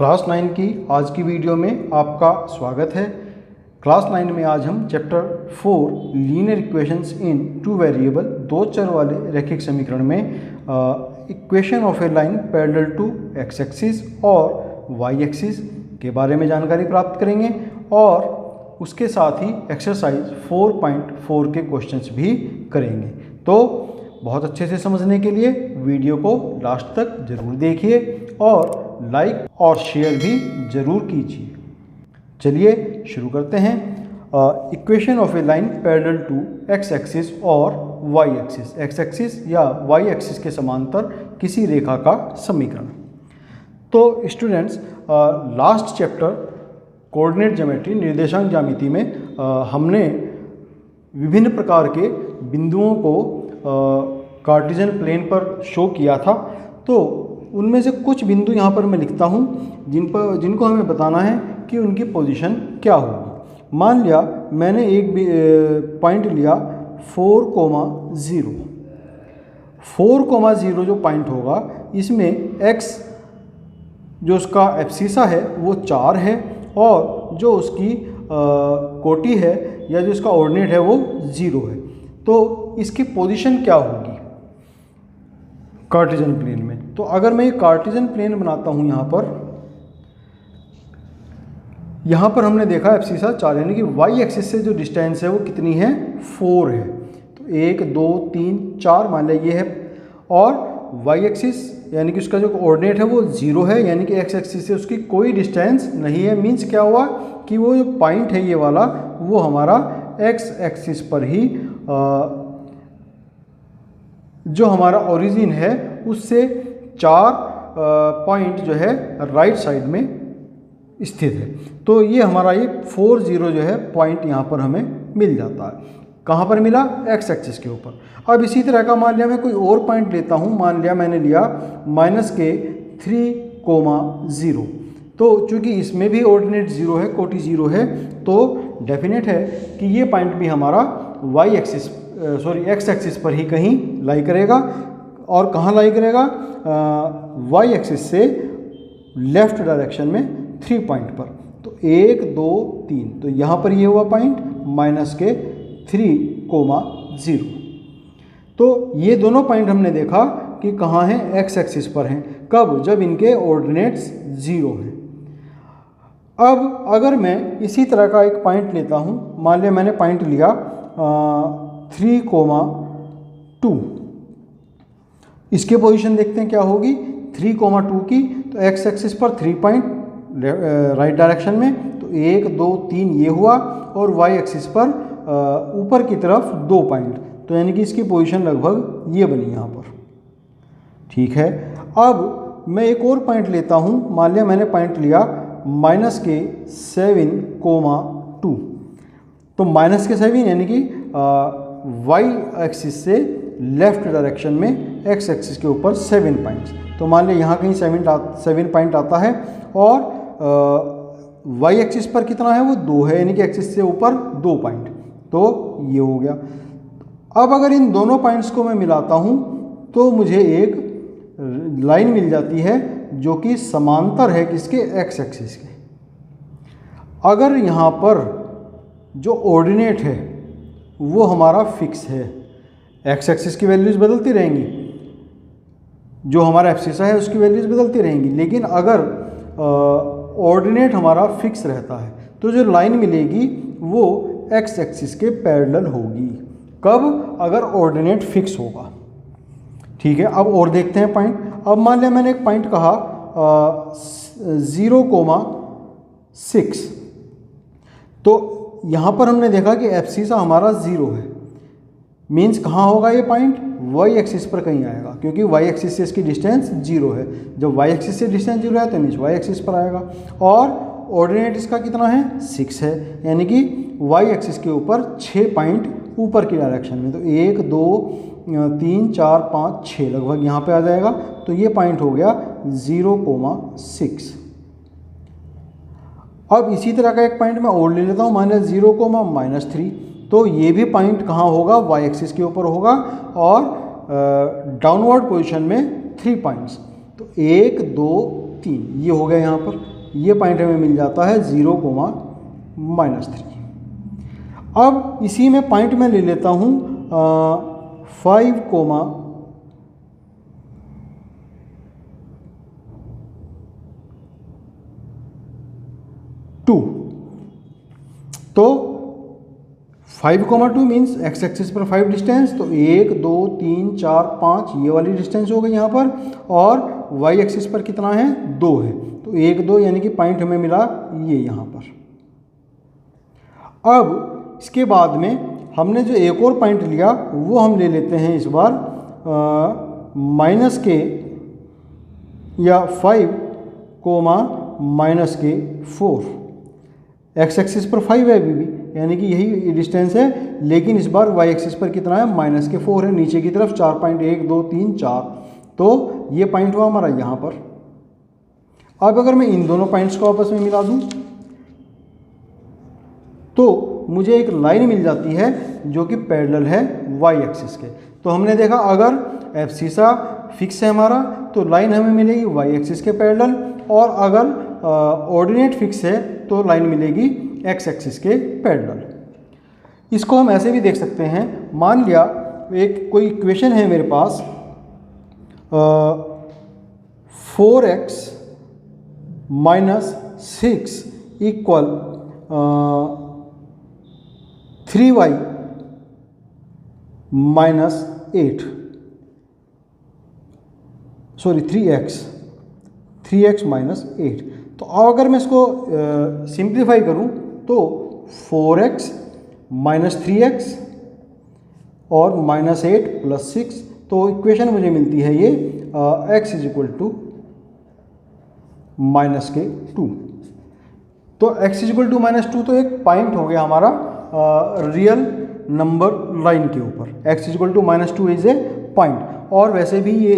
Class 9 की आज की वीडियो में आपका स्वागत है। क्लास 9 में आज हम chapter 4 linear equations in two variable दो चर वाले रैखिक समीकरण में equation of a line parallel to x axis और वाई एक्सिस के बारे में जानकारी प्राप्त करेंगे और उसके साथ ही एक्सरसाइज 4.4 के क्वेश्चंस भी करेंगे। तो बहुत अच्छे से समझने के लिए वीडियो को लास्ट तक ज़रूर देखिए और लाइक और शेयर भी ज़रूर कीजिए। चलिए शुरू करते हैं। Equation of a line parallel to x axis और वाई एक्सिस, एक्स एक्सिस या वाई एक्सिस के समांतर किसी रेखा का समीकरण। तो students, last chapter coordinate geometry निर्देशांक ज्यामिति में हमने विभिन्न प्रकार के बिंदुओं को कार्टेशियन प्लेन पर शो किया था। तो उनमें से कुछ बिंदु यहाँ पर मैं लिखता हूँ जिनको हमें बताना है कि उनकी पोजीशन क्या होगी। मान लिया मैंने एक पॉइंट लिया 4,0। 4,0 जो पॉइंट होगा इसमें x जो उसका एब्सिसा है वो 4 है और जो उसकी कोटि है या जो इसका ऑर्डिनेट है वो 0 है। तो इसकी पोजीशन क्या होगी कार्टेशियन प्लेन में। तो अगर मैं ये कार्टेशियन प्लेन बनाता हूँ यहाँ पर हमने देखा एब्सिसा 4 यानी कि वाई एक्सिस से जो डिस्टेंस है वो कितनी है 4 है। तो 1 2 3 4 मान लिया ये है और वाई एक्सिस यानी कि उसका जो ऑर्डिनेट है वो 0 है यानी कि एक्स एक्सिस से उसकी कोई डिस्टेंस नहीं है। मीन्स क्या हुआ कि वो जो पॉइंट है ये वाला वो हमारा एक्स एक्सिस पर ही जो हमारा ओरिजिन है उससे 4 पॉइंट जो है राइट साइड में स्थित है। तो ये हमारा ये 40 जो है पॉइंट यहाँ पर हमें मिल जाता है। कहाँ पर मिला? एक्स एक्सिस के ऊपर। अब इसी तरह का मान लिया मैं कोई और पॉइंट लेता हूँ। मान लिया मैंने लिया -3,0। तो चूँकि इसमें भी ऑर्डिनेट 0 है, कोटि 0 है, तो डेफिनेट है कि ये पॉइंट भी हमारा एक्स एक्सिस पर ही कहीं लाई करेगा। और कहाँ लाई करेगा? वाई एक्सिस से लेफ्ट डायरेक्शन में 3 पॉइंट पर। तो 1 2 3, तो यहाँ पर ये हुआ पॉइंट -3,0। तो ये दोनों पॉइंट हमने देखा कि कहाँ हैं? एक्स एक्सिस पर हैं। कब? जब इनके ऑर्डिनेट्स 0 हैं। अब अगर मैं इसी तरह का एक पॉइंट लेता हूँ, मान लिया मैंने पॉइंट लिया 3,2। इसके पोजीशन देखते हैं क्या होगी 3,2 की। तो एक्स एक्सिस पर 3 पॉइंट राइट डायरेक्शन में, तो 1 2 3 ये हुआ और वाई एक्सिस पर ऊपर की तरफ 2 पॉइंट। तो यानी कि इसकी पोजीशन लगभग ये बनी यहाँ पर। ठीक है। अब मैं एक और पॉइंट लेता हूँ। मान लिया मैंने पॉइंट लिया -7,2। तो -7 यानी कि वाई एक्सिस से लेफ्ट डायरेक्शन में एक्स एक्सिस के ऊपर 7 पॉइंट्स। तो मान लिया यहाँ कहीं 7 पॉइंट आता है और वाई एक्सिस पर कितना है वो 2 है यानी कि एक्सिस से ऊपर 2 पॉइंट। तो ये हो गया। अब अगर इन दोनों पॉइंट्स को मैं मिलाता हूँ तो मुझे एक लाइन मिल जाती है जो कि समांतर है किसके? एक्स एक्सिस के। अगर यहाँ पर जो ऑर्डिनेट है वो हमारा फिक्स है, एक्स एक्सिस की वैल्यूज़ बदलती रहेंगी, जो हमारा एब्सिसा है उसकी वैल्यूज़ बदलती रहेंगी, लेकिन अगर ऑर्डिनेट हमारा फिक्स रहता है तो जो लाइन मिलेगी वो एक्स एक्सिस के पैरेलल होगी। कब? अगर ऑर्डिनेट फिक्स होगा। ठीक है। अब और देखते हैं पॉइंट। अब मान लिया मैंने एक पॉइंट कहा 0,6। तो यहाँ पर हमने देखा कि एब्सिसा हमारा 0 है। मीन्स कहाँ होगा ये पॉइंट? वाई एक्सिस पर कहीं आएगा, क्योंकि वाई एक्सिस से इसकी डिस्टेंस 0 है। जब वाई एक्सिस से डिस्टेंस 0 है तो मीन्स वाई एक्सिस पर आएगा। और ऑर्डिनेट इसका कितना है? 6 है यानी कि वाई एक्सिस के ऊपर 6 पॉइंट ऊपर की डायरेक्शन में। तो 1 2 3 4 5 6 लगभग यहाँ पे आ जाएगा। तो ये पॉइंट हो गया 0,6। अब इसी तरह का एक पॉइंट मैं और ले लेता हूँ, -0,3। तो ये भी पॉइंट कहाँ होगा? वाई एक्सिस के ऊपर होगा और डाउनवर्ड पोजीशन में 3 पॉइंट्स। तो 1 2 3, ये हो गया यहाँ पर। ये पॉइंट हमें मिल जाता है 0, -3। अब इसी में पॉइंट मैं ले लेता हूँ 5, 2। तो 5, 2 मीन्स एक्स एक्सिस पर 5 डिस्टेंस, तो 1, 2, 3, 4, 5 ये वाली डिस्टेंस हो गई यहाँ पर, और वाई एक्सिस पर कितना है 2 है, तो 1, 2 यानी कि पॉइंट हमें मिला ये यहाँ पर। अब इसके बाद में हमने जो एक और पॉइंट लिया वो हम ले लेते हैं इस बार -k या 5, -4। एक्स एक्सिस पर 5 है अभी भी, यानी कि यही डिस्टेंस है, लेकिन इस बार वाई एक्सिस पर कितना है -4 है, नीचे की तरफ 4 पॉइंट 1, 2, 3, 4। तो ये पॉइंट हुआ हमारा यहाँ पर। अब अगर मैं इन दोनों पॉइंट्स को आपस में मिला दूँ तो मुझे एक लाइन मिल जाती है जो कि पैरेलल है वाई एक्सिस के। तो हमने देखा अगर एब्सिसा फिक्स है हमारा तो लाइन हमें मिलेगी वाई एक्सिस के पैरेलल, और अगर ऑर्डिनेट फिक्स है तो लाइन मिलेगी एक्स एक्सिस के पैरेलल। इसको हम ऐसे भी देख सकते हैं, मान लिया एक कोई इक्वेशन है मेरे पास 4x - 6 = 3y - 8, सॉरी 3x - 8। तो अगर मैं इसको सिंप्लीफाई करूं तो 4x - 3x और -8 + 6, तो इक्वेशन मुझे मिलती है ये x = -2। तो x = -2 तो एक पॉइंट हो गया हमारा रियल नंबर लाइन के ऊपर। x = -2 इज ए पॉइंट, और वैसे भी ये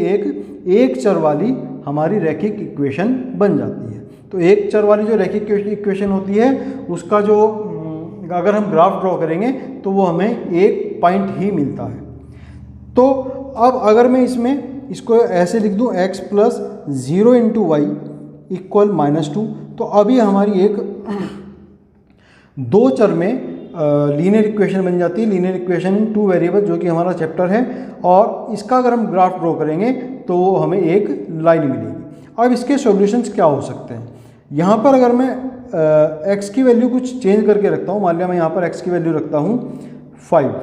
एक चर वाली हमारी रैखिक इक्वेशन बन जाती है। तो एक चर वाली जो रैखिक इक्वेशन होती है उसका जो अगर हम ग्राफ ड्रॉ करेंगे तो वो हमें एक पॉइंट ही मिलता है। तो अब अगर मैं इसमें इसको ऐसे लिख दूं x + 0 × y = -2, तो अभी हमारी एक दो चर में लीनियर इक्वेशन बन जाती है, लीनियर इक्वेशन इन 2 वेरिएबल, जो कि हमारा चैप्टर है। और इसका अगर हम ग्राफ ड्रॉ करेंगे तो हमें एक लाइन मिलेगी। अब इसके सॉल्यूशंस क्या हो सकते हैं? यहाँ पर अगर मैं x की वैल्यू कुछ चेंज करके रखता हूँ, मान लिया मैं यहाँ पर x की वैल्यू रखता हूँ 5,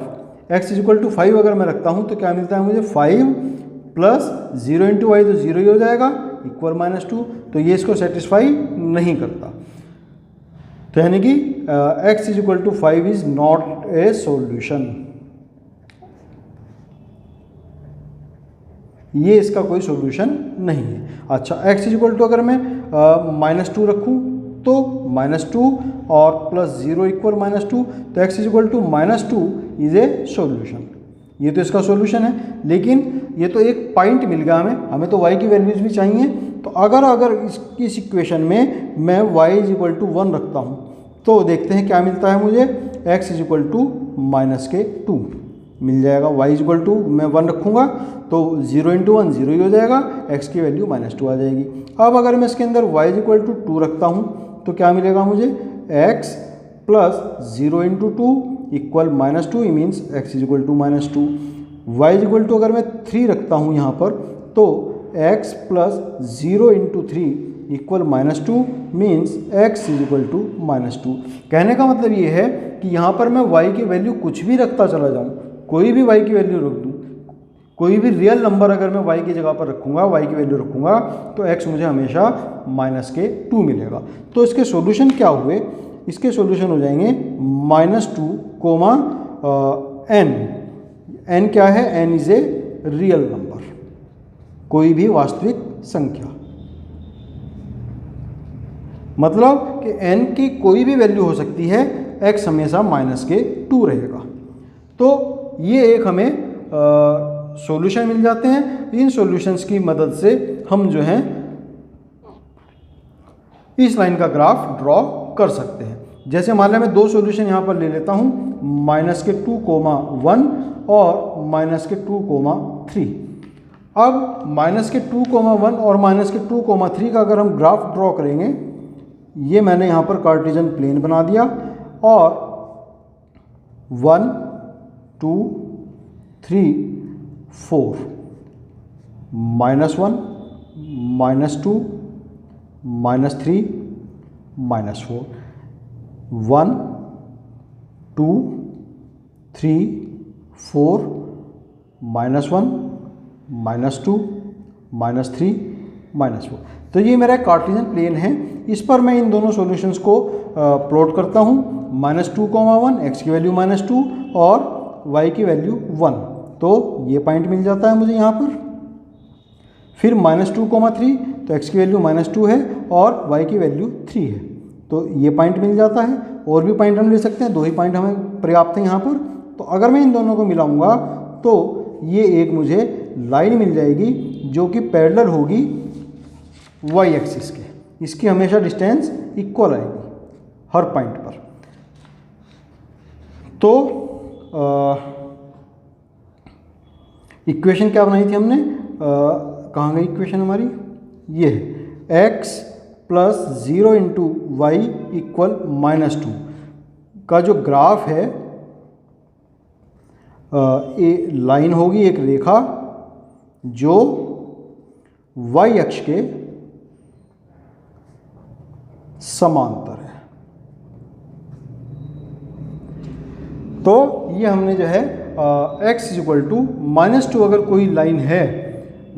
x = 5 अगर मैं रखता हूँ तो क्या मिलता है मुझे 5 + 0 × y, तो 0 ही हो जाएगा, = -2। तो ये इसको सेटिस्फाई नहीं करता, तो यानी कि x = 5 is not a solution. ये इसका कोई सॉल्यूशन नहीं है। अच्छा, x = अगर मैं -2 रखूं तो -2 और +0 = -2, तो x = -2 इज ए सॉल्यूशन। ये तो इसका सॉल्यूशन है, लेकिन ये तो एक पॉइंट मिल गया हमें तो y की वैल्यूज भी चाहिए। तो अगर इस इक्वेशन में मैं y = 1 रखता हूँ तो देखते हैं क्या मिलता है मुझे, x = -2 मिल जाएगा। y = मैं 1 रखूँगा तो 0 × 1 0 ही हो जाएगा, x की वैल्यू -2 आ जाएगी। अब अगर मैं इसके अंदर y = 2 रखता हूँ तो क्या मिलेगा मुझे, x + 0 × 2 = -2, मीन्स x = -2। y = अगर मैं 3 रखता हूँ यहाँ पर तो x + 0 × 3 = -2, मीन्स x = -2। कहने का मतलब ये है कि यहाँ पर मैं y की वैल्यू कुछ भी रखता चला जाऊँ, कोई भी y की वैल्यू रख दूँ, कोई भी रियल नंबर अगर मैं y की जगह पर रखूँगा, y की वैल्यू रखूँगा, तो x मुझे हमेशा -2 मिलेगा। तो इसके सॉल्यूशन क्या हुए? इसके सॉल्यूशन हो जाएंगे -2, n। n क्या है? n is a real number, कोई भी वास्तविक संख्या। मतलब कि n की कोई भी वैल्यू हो सकती है, x हमेशा -2 रहेगा। तो ये एक हमें सॉल्यूशन मिल जाते हैं। इन सॉल्यूशंस की मदद से हम जो हैं इस लाइन का ग्राफ ड्रॉ कर सकते हैं। जैसे मान लिया मैं दो सॉल्यूशन यहाँ पर ले लेता हूँ, -2, 1 और -2, 3। अब माइनस के 2,1 और माइनस के 2,3 का अगर हम ग्राफ ड्रॉ करेंगे, ये मैंने यहाँ पर कार्टेशियन प्लेन बना दिया और 1 2 3 4 -1 -2 -3 -4 1 2 3 4 -1 -2 -3 -4। तो ये मेरा कार्टेशियन प्लेन है। इस पर मैं इन दोनों सॉल्यूशंस को प्लॉट करता हूँ। -2,1 x की वैल्यू -2 और y की वैल्यू 1, तो ये पॉइंट मिल जाता है मुझे यहाँ पर। फिर -2,3 तो x की वैल्यू -2 है और y की वैल्यू 3 है, तो ये पॉइंट मिल जाता है। और भी पॉइंट हम ले सकते हैं, 2 ही पॉइंट हमें पर्याप्त है यहाँ पर। तो अगर मैं इन दोनों को मिलाऊंगा तो ये एक मुझे लाइन मिल जाएगी जो कि पैरेलल होगी y एक्सिस के। इसकी हमेशा डिस्टेंस इक्वल आएगी हर पॉइंट पर। तो इक्वेशन क्या बनाई थी हमने, कहाँ गई इक्वेशन हमारी, ये है x + 0 × y = -2 का जो ग्राफ है, लाइन होगी एक रेखा जो y अक्ष के समांतर है। तो ये हमने जो है x = -2 अगर कोई लाइन है,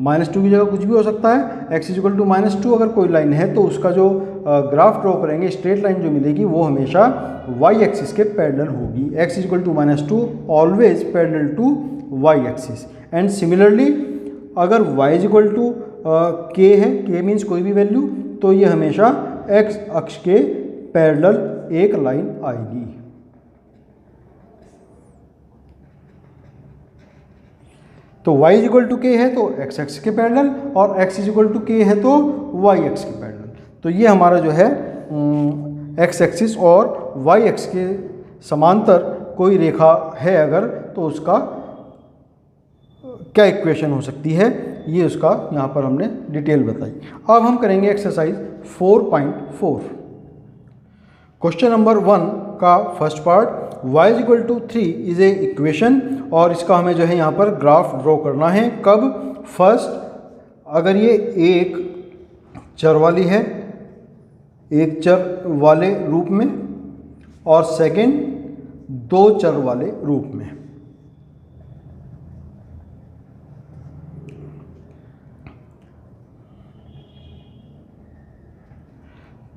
-2 की जगह कुछ भी हो सकता है, x = -2 अगर कोई लाइन है तो उसका जो ग्राफ ड्रॉ करेंगे, स्ट्रेट लाइन जो मिलेगी वो हमेशा y एक्सिस के पैरेलल होगी। x = -2 always parallel to y axis. And similarly अगर y k है, k मीन्स कोई भी वैल्यू, तो ये हमेशा x अक्ष के पैरेलल एक लाइन आएगी। तो y k है तो x अक्ष के पैरेलल और x k है तो y अक्ष के पैरेलल। तो ये हमारा जो है x एक्सिस और y अक्ष के समांतर कोई रेखा है अगर, तो उसका क्या इक्वेशन हो सकती है, ये उसका यहाँ पर हमने डिटेल बताई। अब हम करेंगे एक्सरसाइज 4.4। क्वेश्चन नंबर 1 का first part, y = 3 is a equation, और इसका हमें जो है यहाँ पर ग्राफ ड्रॉ करना है। कब? फर्स्ट अगर ये एक चर वाली है, एक चर वाले रूप में, और सेकंड 2 चर वाले रूप में।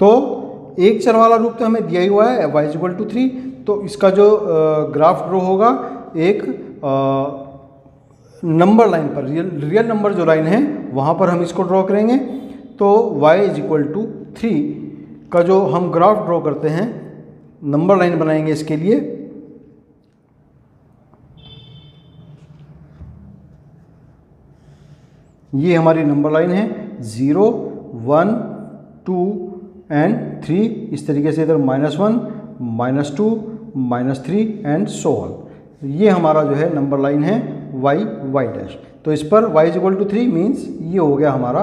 तो एक चर वाला रूप तो हमें दिया ही हुआ है y = 3, तो इसका जो ग्राफ ड्रॉ होगा एक नंबर लाइन पर, रियल नंबर जो लाइन है वहाँ पर हम इसको ड्रॉ करेंगे। तो y = 3 का जो हम ग्राफ ड्रॉ करते हैं, नंबर लाइन बनाएंगे इसके लिए। ये हमारी नंबर लाइन है, 0 1 2 एंड 3, इस तरीके से इधर -1 -2 -3 एंड सो ऑन। ये हमारा जो है नंबर लाइन है y'। तो इस पर y = 3 मीन्स ये हो गया हमारा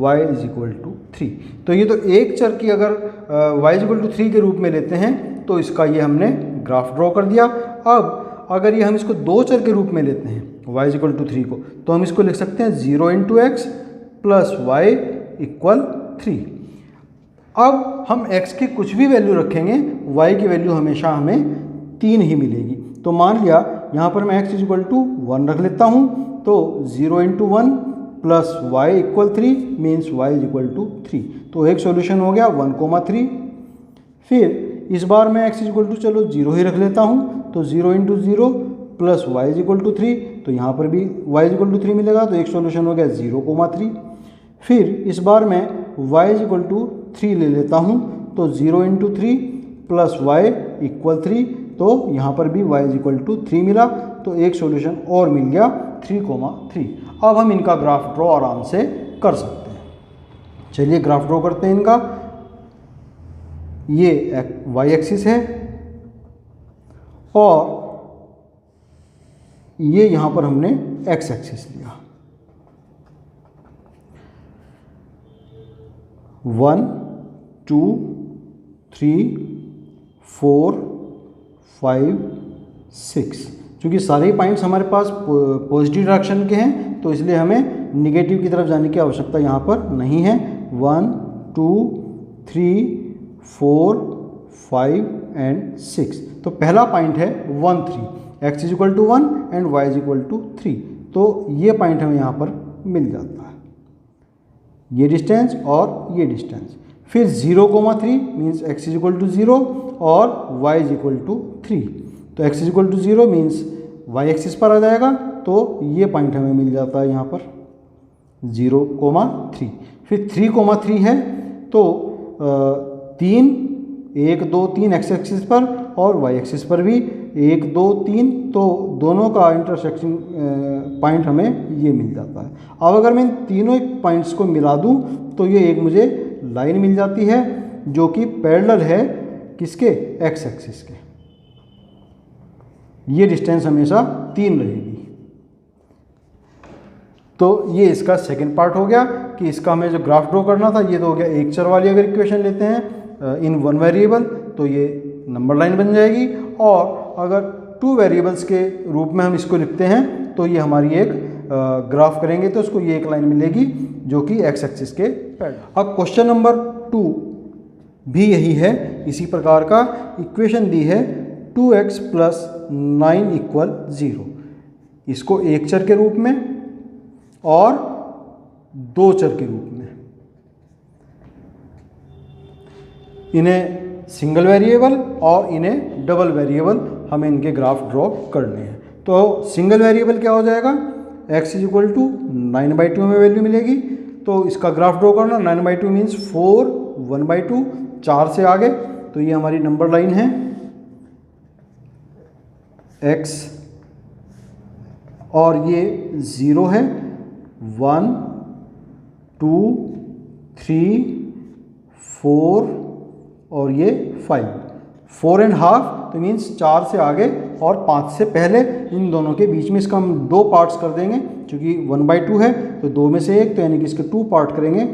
y = 3। तो ये तो एक चर की अगर y = 3 के रूप में लेते हैं तो इसका ये हमने ग्राफ ड्रॉ कर दिया। अब अगर ये हम इसको 2 चर के रूप में लेते हैं y = 3 को, तो हम इसको लिख सकते हैं 0 × x + y = 3। अब हम x की कुछ भी वैल्यू रखेंगे, y की वैल्यू हमेशा हमें 3 ही मिलेगी। तो मान लिया यहाँ पर मैं x = 1 रख लेता हूँ, तो 0 × 1 + y = 3 मीन्स y = 3। तो एक सॉल्यूशन हो गया 1,3। फिर इस बार मैं x = चलो 0 ही रख लेता हूँ, तो 0 × 0 + y = 3, तो यहाँ पर भी y = 3 मिलेगा, तो एक सॉल्यूशन हो गया 0,3। फिर इस बार मैं y = 3 ले लेता हूँ, तो 0 × 3 + y = 3, तो यहाँ पर भी y = 3 मिला, तो एक सॉल्यूशन और मिल गया 3,3। अब हम इनका ग्राफ ड्रॉ आराम से कर सकते हैं। चलिए ग्राफ ड्रॉ करते हैं इनका। ये y एक्सिस है और ये यहाँ पर हमने x एक्सिस लिया। 1 2 3 4 5 6। क्योंकि सारे ही पॉइंट्स हमारे पास पॉजिटिव डायरेक्शन के हैं तो इसलिए हमें निगेटिव की तरफ जाने की आवश्यकता यहाँ पर नहीं है। 1 2 3 4 5 एंड 6। तो पहला पॉइंट है 1 3, x इज इक्वल टू 1 एंड y इज इक्वल टू 3। तो ये पॉइंट हमें यहाँ पर मिल जाता है, ये डिस्टेंस और ये डिस्टेंस। फिर 0,3 means x is equal to 0 और y इज इक्वल टू 3। तो x is equal to 0 means y axis पर आ जाएगा, तो ये पॉइंट हमें मिल जाता है यहाँ पर 0,3। फिर 3,3 है तो 3 1 2 3 x एक्सिस पर और y एक्सिस पर भी 1 2 3, तो दोनों का इंटरसेक्शन पॉइंट हमें ये मिल जाता है। अब अगर मैं इन तीनों पॉइंट्स को मिला दूं तो ये एक मुझे लाइन मिल जाती है जो कि पैरेलल है किसके, x एक्सिस के। ये डिस्टेंस हमेशा 3 रहेगी। तो ये इसका सेकंड पार्ट हो गया कि इसका हमें जो ग्राफ ड्रॉ करना था ये तो हो गया एक चर वाली। अगर इक्वेशन लेते हैं इन वन वेरिएबल तो ये नंबर लाइन बन जाएगी, और अगर टू वेरिएबल्स के रूप में हम इसको लिखते हैं तो ये हमारी एक ग्राफ करेंगे तो उसको ये एक लाइन मिलेगी जो कि एक्स एक्सिस के पैरेलल। अब क्वेश्चन नंबर 2 भी यही है, इसी प्रकार का इक्वेशन दी है 2x प्लस 9 इक्वल 0। इसको एक चर के रूप में और दो चर के रूप में, इन्हें सिंगल वेरिएबल और इन्हें डबल वेरिएबल हमें इनके ग्राफ ड्रॉ करने हैं। तो सिंगल वेरिएबल क्या हो जाएगा, x इज इक्वल टू 9/2 में वैल्यू मिलेगी, तो इसका ग्राफ ड्रॉ करना 9/2 मीन्स 4 1/2, 4 से आगे, तो ये हमारी नंबर लाइन है x और ये 0 है, 1 2 3 4 और ये 5, 4.5 तो मीन्स 4 से आगे और 5 से पहले, इन दोनों के बीच में इसका हम दो पार्ट्स कर देंगे, क्योंकि 1/2 है तो दो में से एक, तो यानी कि इसके 2 पार्ट करेंगे,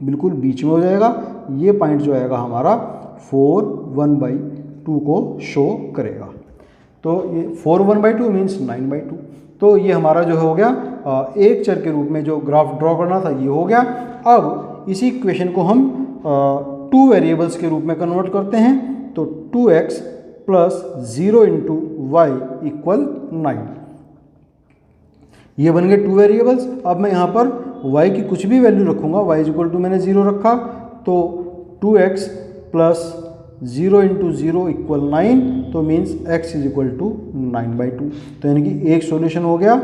बिल्कुल बीच में हो जाएगा। ये पॉइंट जो आएगा हमारा 4 1/2 को शो करेगा। तो ये 4 1/2 मीन्स 9/2। तो ये हमारा जो है हो गया एक चर के रूप में जो ग्राफ ड्रॉ करना था ये हो गया। अब इसी इक्वेशन को हम टू वेरिएबल्स के रूप में कन्वर्ट करते हैं, तो 2x plus 0 into Y equal 9। ये बन गए टू वेरिएबल्स। अब मैं यहाँ पर y की कुछ भी वैल्यू रखूँगा, y इज इक्वल टू मैंने 0 रखा, तो 2x प्लस 0 इंटू 0 इक्वल 9, तो means x is equal to 9/2। तो यानी कि एक सॉल्यूशन हो गया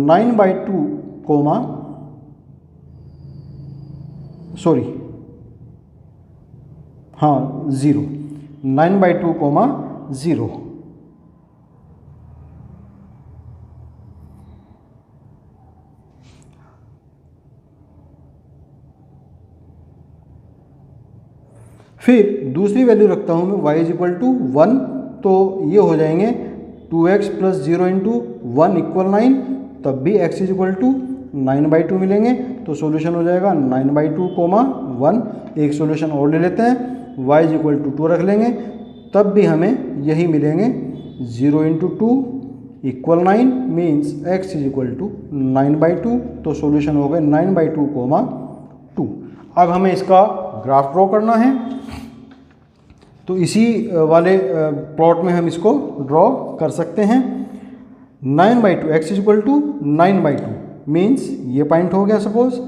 9/2 कोमा सॉरी हाँ 0, 9/2 कोमा 0। फिर दूसरी वैल्यू रखता हूँ मैं y इज इक्वल टू 1, तो ये हो जाएंगे 2x प्लस 0 इंटू 1 इक्वल 9, तब भी x इज इक्वल टू 9/2 मिलेंगे। तो सॉल्यूशन हो जाएगा 9/2 कोमा 1। एक सॉल्यूशन और ले लेते हैं, y इज इक्वल टू 2 रख लेंगे, तब भी हमें यही मिलेंगे 0 into 2 equal 9 means x is equal to 9/2। तो सॉल्यूशन हो गए 9/2 कोमा 2। अब हमें इसका ग्राफ ड्रॉ करना है, तो इसी वाले प्लॉट में हम इसको ड्रॉ कर सकते हैं। 9/2 x is equal to 9/2 means ये पॉइंट हो गया सपोज,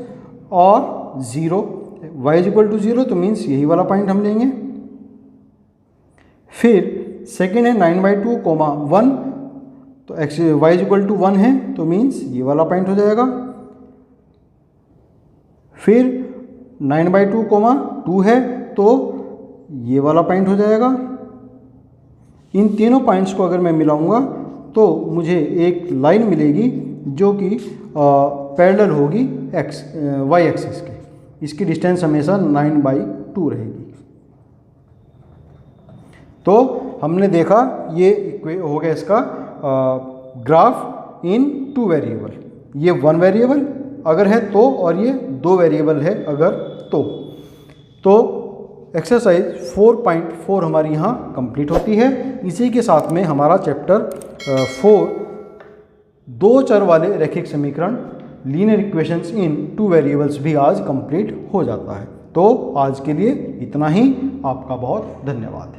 और 0 y इज इक्वल टू 0, तो मीन्स यही वाला पॉइंट हम लेंगे। फिर सेकेंड है 9/2 कोमा 1, तो x y is equal to 1 है, तो मीन्स ये वाला पॉइंट हो जाएगा। फिर 9/2 कोमा 2 है, तो ये वाला पॉइंट हो जाएगा। इन तीनों पॉइंट्स को अगर मैं मिलाऊंगा तो मुझे एक लाइन मिलेगी जो कि पैरेलल होगी y एक्सिस के। इसकी डिस्टेंस हमेशा 9/2 रहेगी। तो हमने देखा ये हो गया इसका ग्राफ इन टू वेरिएबल। ये वन वेरिएबल अगर है तो, और ये 2 वेरिएबल है अगर तो एक्सरसाइज 4.4 हमारी यहाँ कंप्लीट होती है। इसी के साथ में हमारा चैप्टर 4 2 चर वाले रैखिक समीकरण लीनियर इक्वेशंस इन 2 वेरिएबल्स भी आज कंप्लीट हो जाता है। तो आज के लिए इतना ही। आपका बहुत धन्यवाद।